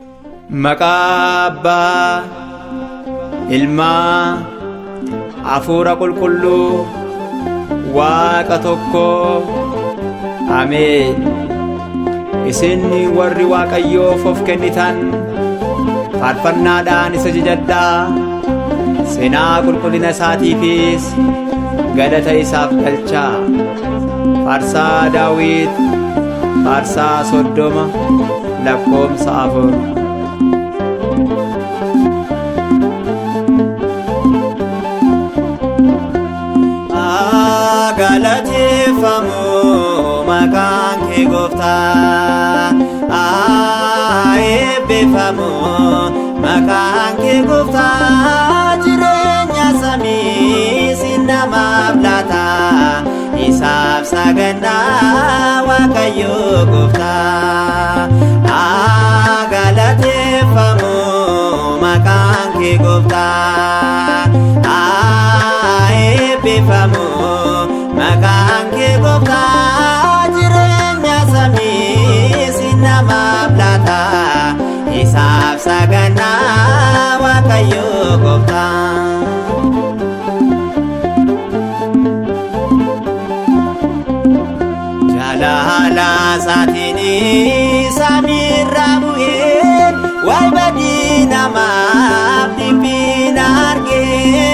Maqaa Abbaa, Ilmaa, Hafuura Qulqulluu, Waaqa tokkoo. Ameen. Isin warri Waaqayyoof of kennitan faarfannaadhaan isa jajadhaa. Seenaa qulqullina isaatiifis galata isaaf galchaa. Faarsaa Daawit, faarsaa 30 lakkoofsa 4. Galateeffamu maqaan kee Gooftaa, eebbifamu maqaan kee Gooftaa. Jireenya samii si namaaf laata, isaaf sagannaa Waaqayyo Gooftaa. Galateeffamu maqaan kee Gooftaa, eebbifamu maqaan kee Gooftaa. Jireenya samii si namaaf laata, isaaf sagannaa Waaqayyo Gooftaa. Jaalala isaatiin samiirra bu'ee waa'ee badii namaaf dhiphina argee.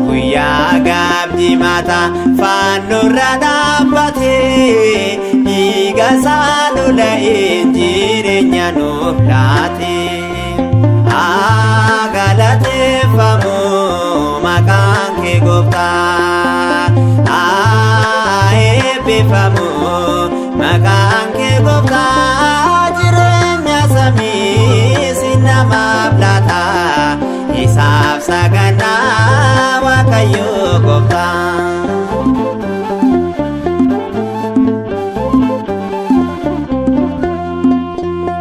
Guyyaa gaabdii mataa fannoorra dhaabbatee dhiiga isaa lola'een jireenya nuuf laate. Galateeffamu maqaan kee Gooftaa, eebbifamu maqaan kee Gooftaa. Jireenya samii si namaaf laata, isaaf sagannaa Waaqayyo Gooftaa.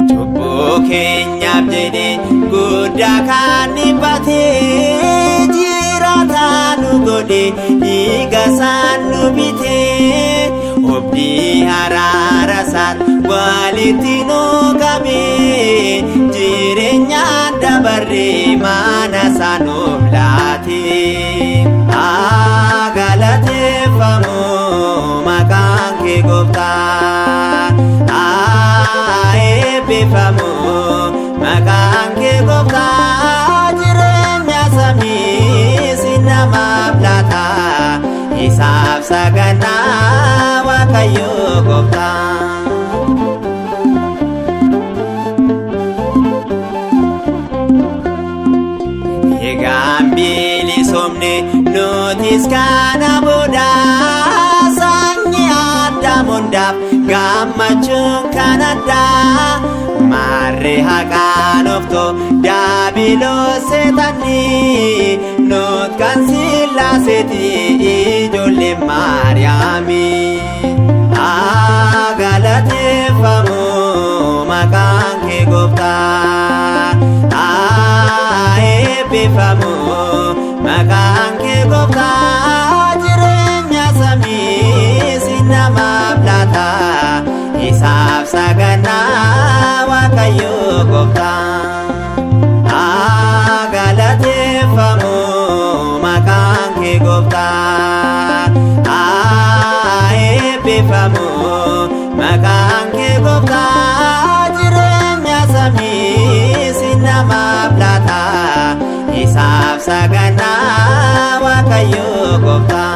Cubbuu keenyaaf jedhee guddaa kan dhiphatee, jiraataa nu godhee dhiiga isaa nu bitee. Obdii araara isaan walitti nu qabee, jireenya dabarree mana isaa nuuf laate. Galateeffamu maqaan kee Gooftaa, eebbifamu maqaan kee Gooftaa. Jireenya samii si namaaf laata, isaaf sagannaa Waaqayyo Gooftaa. Egaan bilisomne nutis kana booda, sanyii Addaam hundaaf gammachuun kan addaa. Maarree haqaan oftoo daabiloos seexanni, nuut kan Sillaaseeti ijoollee Maariyaami. Galateeffamu maqaan kee Gooftaa, eebbifamu maqaan kee Gooftaa. Jireenya samii si namaaf laata, isaaf sagannaa Waaqayyo Gooftaa. Galateeffamu maqaan kee Gooftaa, eebbifamu maqaan kee Gooftaa. Jireenya samii si namaaf laata, isaaf sagannaa Waaqayyo Gooftaa.